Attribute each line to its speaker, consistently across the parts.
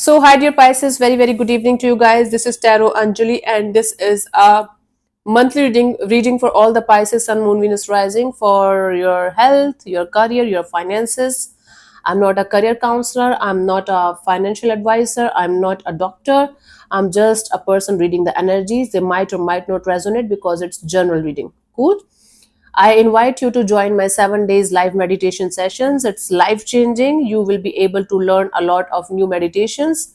Speaker 1: So, hi, dear Pisces. Very, very good evening to you guys. This is Tarot Anjali, and this is a monthly reading for all the Pisces, Sun, Moon, Venus rising for your health, your career, your finances. I'm not a career counselor. I'm not a financial advisor. I'm not a doctor. I'm just a person reading the energies. They might or might not resonate because it's general reading. Cool. I invite you to join my 7 days live meditation sessions. It's life changing. You will be able to learn a lot of new meditations.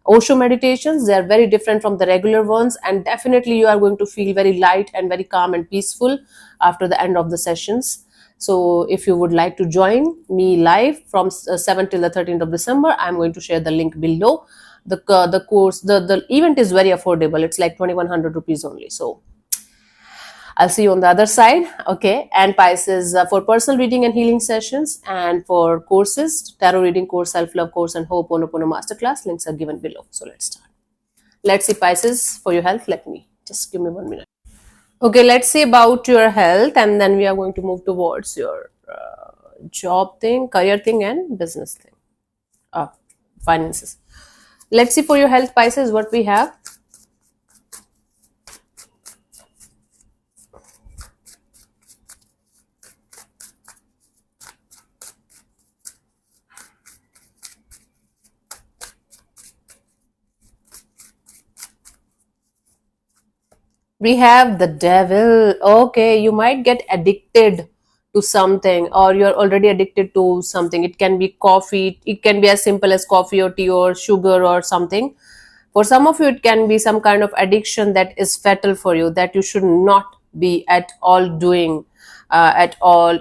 Speaker 1: Osho meditations, they are very different from the regular ones, and definitely you are going to feel very light and very calm and peaceful after the end of the sessions. So, if you would like to join me live from 7th till the 13th of December, I'm going to share the link below. The course, the event is very affordable. It's like 2100 rupees only. So, I'll see you on the other side. Okay. And Pisces, for personal reading and healing sessions, and for courses, tarot reading course, self-love course, and Ho'oponopono masterclass, links are given below. So let's start. Let's see, Pisces, for your health. Let me just give me 1 minute. Okay, let's see about your health, and then we are going to move towards your job thing, career thing, and business thing. Finances. Let's see for your health, Pisces, what we have. We have the devil. Okay, you might get addicted to something, or you're already addicted to something. It can be coffee, it can be as simple as coffee or tea or sugar or something. For some of you, it can be some kind of addiction that is fatal for you, that you should not be at all doing, at all,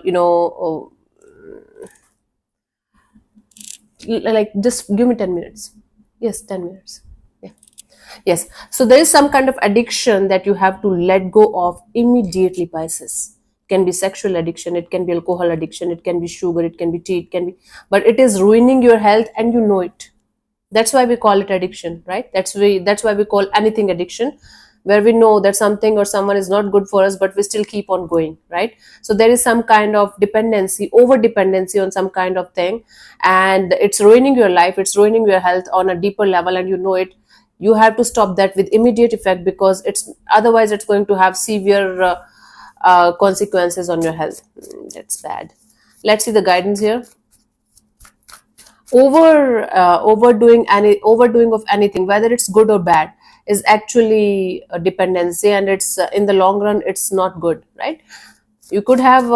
Speaker 1: like just give me 10 minutes. Yes, 10 minutes. Yeah. Yes. So there is some kind of addiction that you have to let go of immediately, Pisces. It can be sexual addiction, it can be alcohol addiction, it can be sugar, it can be tea, it can be, but it is ruining your health and you know it. That's why we call it addiction, right? That's why we call anything addiction, where we know that something or someone is not good for us, but we still keep on going, right? So there is some kind of dependency, over dependency on some kind of thing, and it's ruining your life, it's ruining your health on a deeper level, and you know it. You have to stop that with immediate effect, because it's otherwise it's going to have severe consequences on your health. That's bad. Let's see the guidance here. Overdoing of anything, whether it's good or bad, is actually a dependency, and it's in the long run it's not good, right? You could have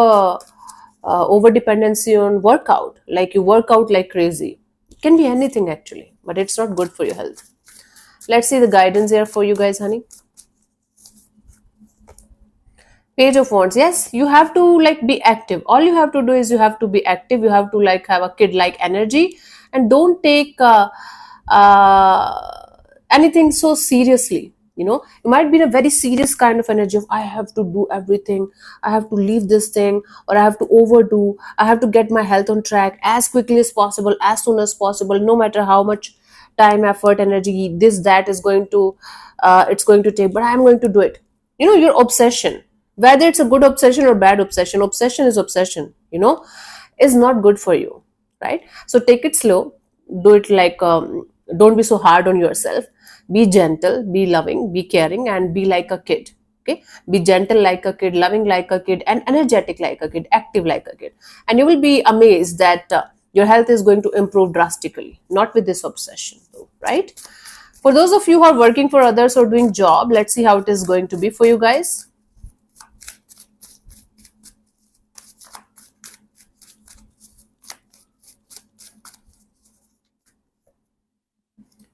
Speaker 1: over dependency on workout, like you work out like crazy. It can be anything actually, but it's not good for your health. Let's see the guidance here for you guys, honey. Page of Wands. Yes, you have to like be active. All you have to do is you have to be active. You have to like have a kid like energy, and don't take anything so seriously. You might be in a very serious kind of energy of, I have to do everything, I have to leave this thing, or I have to overdo, I have to get my health on track as quickly as possible, as soon as possible, no matter how much time, effort, energy, this, that is going to it's going to take, but I'm going to do it. Your obsession, whether it's a good obsession or bad obsession, obsession is obsession, is not good for you, right? So take it slow. Do it like, don't be so hard on yourself. Be gentle, be loving, be caring, and be like a kid. Okay, be gentle like a kid, loving like a kid, and energetic like a kid, active like a kid, and you will be amazed that your health is going to improve drastically. Not with this obsession though, right? For those of you who are working for others or doing job, let's see how it is going to be for you guys.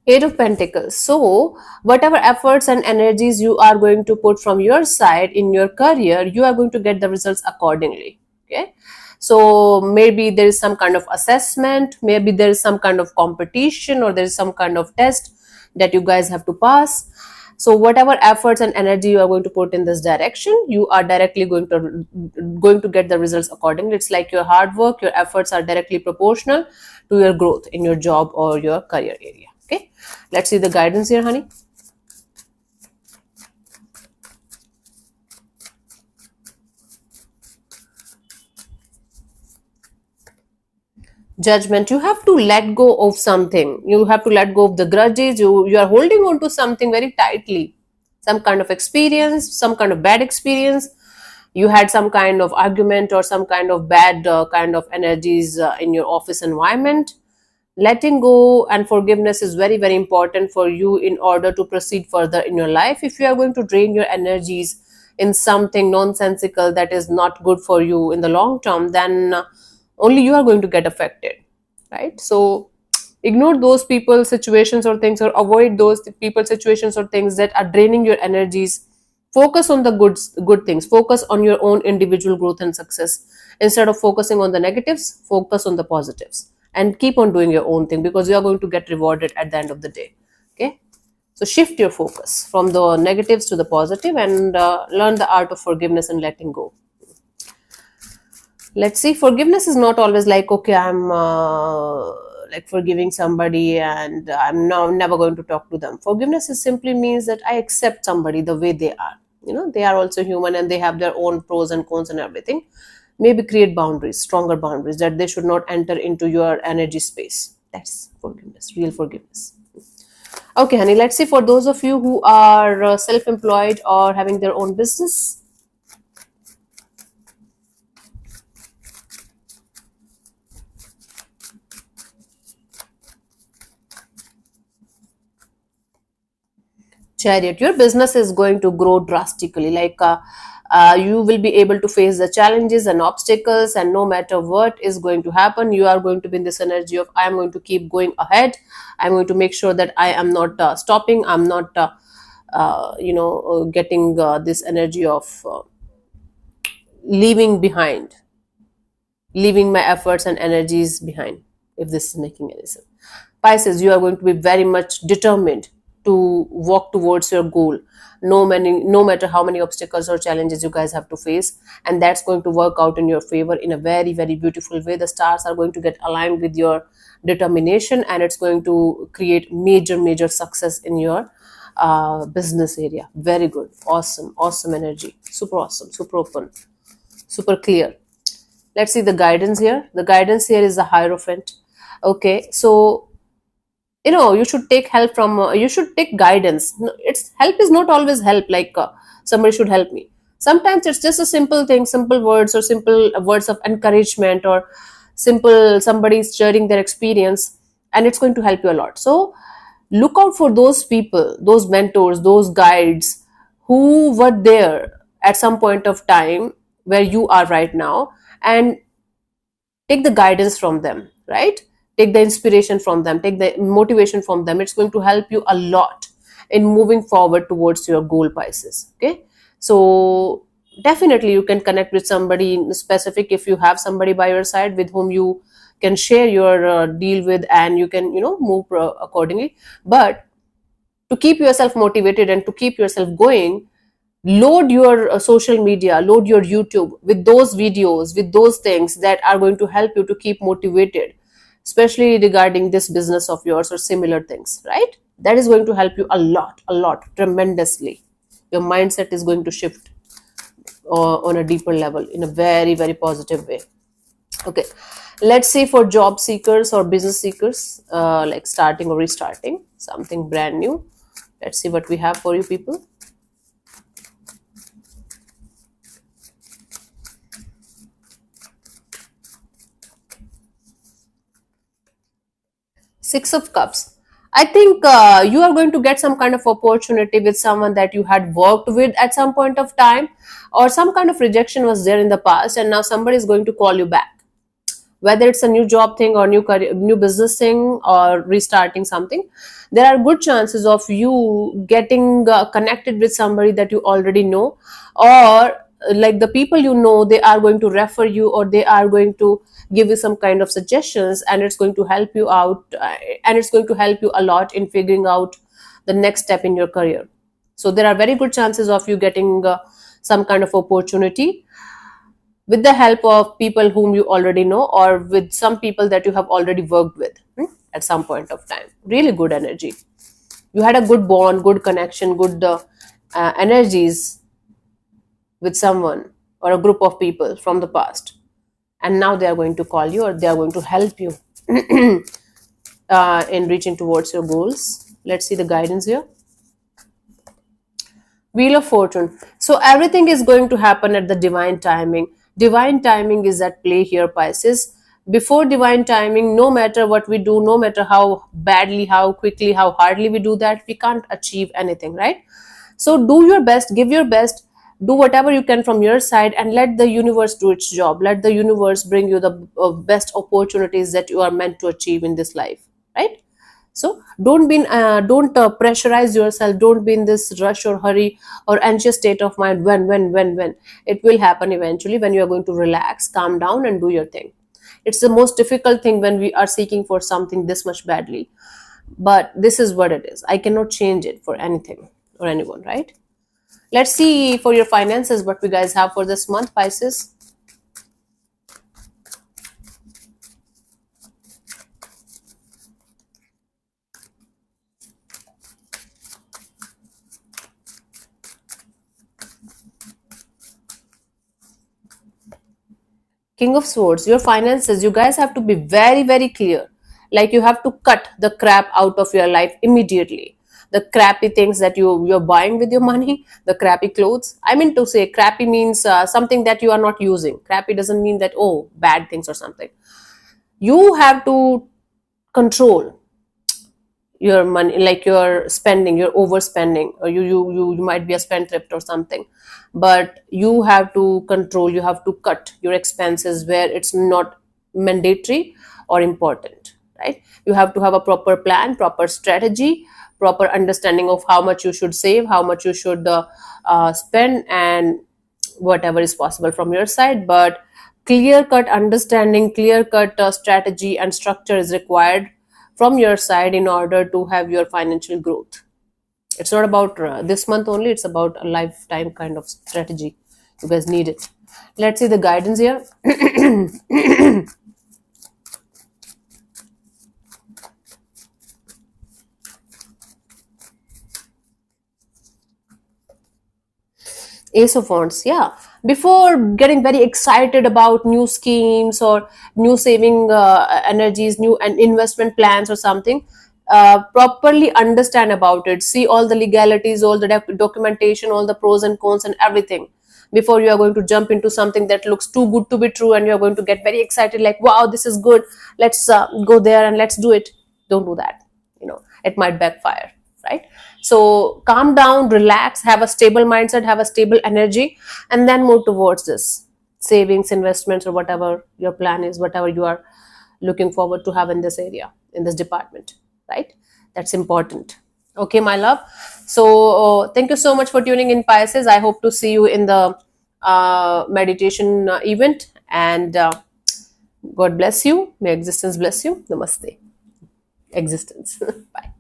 Speaker 1: Eight of Pentacles. So, whatever efforts and energies you are going to put from your side in your career, you are going to get the results accordingly. Okay. So, maybe there is some kind of assessment, maybe there is some kind of competition, or there is some kind of test that you guys have to pass. So, whatever efforts and energy you are going to put in this direction, you are directly going to get the results accordingly. It's like your hard work, your efforts are directly proportional to your growth in your job or your career area. Okay, let's see the guidance here, honey. Judgment. You have to let go of something. You have to let go of the grudges. You are holding on to something very tightly, some kind of experience, some kind of bad experience. You had some kind of argument or some kind of bad kind of energies in your office environment. Letting go and forgiveness is very very important for you in order to proceed further in your life. If you are going to drain your energies in something nonsensical that is not good for you in the long term, then only you are going to get affected, right? So ignore those people, situations or things, or avoid those people, situations or things that are draining your energies. Focus on the good things. Focus on your own individual growth and success. Instead of focusing on the negatives, focus on the positives and keep on doing your own thing, because you are going to get rewarded at the end of the day. Okay, so shift your focus from the negatives to the positive, and learn the art of forgiveness and letting go. Let's see, forgiveness is not always like, okay, I'm like forgiving somebody and I'm now never going to talk to them. Forgiveness is simply means that I accept somebody the way they are. They are also human and they have their own pros and cons and everything. Maybe create boundaries, stronger boundaries, that they should not enter into your energy space. That's forgiveness, real forgiveness. Okay, honey, let's see, for those of you who are self-employed or having their own business. Chariot, your business is going to grow drastically. Like you will be able to face the challenges and obstacles, and no matter what is going to happen, you are going to be in this energy of, I am going to keep going ahead. I'm going to make sure that I am not stopping. I'm not getting this energy of leaving behind, leaving my efforts and energies behind, if this is making any sense. Pisces, you are going to be very much determined to walk towards your goal, no matter how many obstacles or challenges you guys have to face, and that's going to work out in your favor in a very very beautiful way. The stars are going to get aligned with your determination, and it's going to create major major success in your business area. Very good, awesome, awesome energy, super awesome, super open, super clear. Let's see the guidance here. The guidance here is the Hierophant. Okay, so you should take help from, you should take guidance. It's help is not always help, like somebody should help me. Sometimes it's just a simple thing, simple words, or simple words of encouragement, or simple somebody sharing their experience, and it's going to help you a lot. So look out for those people, those mentors, those guides who were there at some point of time where you are right now, and take the guidance from them, right? Take the inspiration from them, take the motivation from them. It's going to help you a lot in moving forward towards your goal, Pisces. Okay, so definitely you can connect with somebody in specific if you have somebody by your side with whom you can share your deal with, and you can move accordingly. But to keep yourself motivated and to keep yourself going, load your social media, load your YouTube with those videos, with those things that are going to help you to keep motivated, especially regarding this business of yours or similar things, right? That is going to help you a lot, tremendously. Your mindset is going to shift on a deeper level in a very very positive way. Okay, let's say for job seekers or business seekers, like starting or restarting something brand new. Let's see what we have for you people. Six of Cups. I think you are going to get some kind of opportunity with someone that you had worked with at some point of time, or some kind of rejection was there in the past, and now somebody is going to call you back. Whether it's a new job thing or new career, new business thing, or restarting something, there are good chances of you getting connected with somebody that you already know, or like the people they are going to refer you, or they are going to give you some kind of suggestions, and it's going to help you out, and it's going to help you a lot in figuring out the next step in your career. So there are very good chances of you getting some kind of opportunity with the help of people whom you already know, or with some people that you have already worked with at some point of time. Really good energy. You had a good bond, good connection, good energies with someone or a group of people from the past, and now they are going to call you, or they are going to help you in reaching towards your goals. Let's see the guidance here. Wheel of Fortune. So everything is going to happen at the divine timing. Divine timing is at play here, Pisces. Before divine timing, no matter what we do, no matter how badly, how quickly, how hardly we do that, we can't achieve anything, right? So do your best, give your best, do whatever you can from your side, and let the universe do its job. Let the universe bring you the best opportunities that you are meant to achieve in this life, right? So don't pressurize yourself. Don't be in this rush or hurry or anxious state of mind. When it will happen eventually, when you are going to relax, calm down, and do your thing. It's the most difficult thing when we are seeking for something this much badly, but this is what it is. I cannot change it for anything or anyone, right? Let's see for your finances what we guys have for this month, Pisces. King of Swords, your finances, you guys have to be very, very clear. Like you have to cut the crap out of your life immediately. The crappy things that you're buying with your money, the crappy clothes. I mean to say, crappy means something that you are not using. Crappy doesn't mean that, oh, bad things or something. You have to control your money, like your spending, your overspending, or you might be a spendthrift or something, but you have to control, you have to cut your expenses where it's not mandatory or important, right? You have to have a proper plan, proper strategy, proper understanding of how much you should save, how much you should spend, and whatever is possible from your side. But clear cut understanding, clear cut strategy and structure is required from your side in order to have your financial growth. It's not about this month only, it's about a lifetime kind of strategy. You guys need it. Let's see the guidance here. Ace of Wands, yeah. Before getting very excited about new schemes or new saving energies, new and investment plans or something, properly understand about it. See all the legalities, all the documentation, all the pros and cons, and everything before you are going to jump into something that looks too good to be true, and you are going to get very excited, like, wow, this is good. Let's go there and let's do it. Don't do that. It might backfire, right? So calm down, relax, have a stable mindset, have a stable energy, and then move towards this savings, investments, or whatever your plan is, whatever you are looking forward to have in this area, in this department, right? That's important. Okay, my love. So thank you so much for tuning in, Pisces. I hope to see you in the meditation event, and God bless you. May existence bless you. Namaste. Existence. Bye.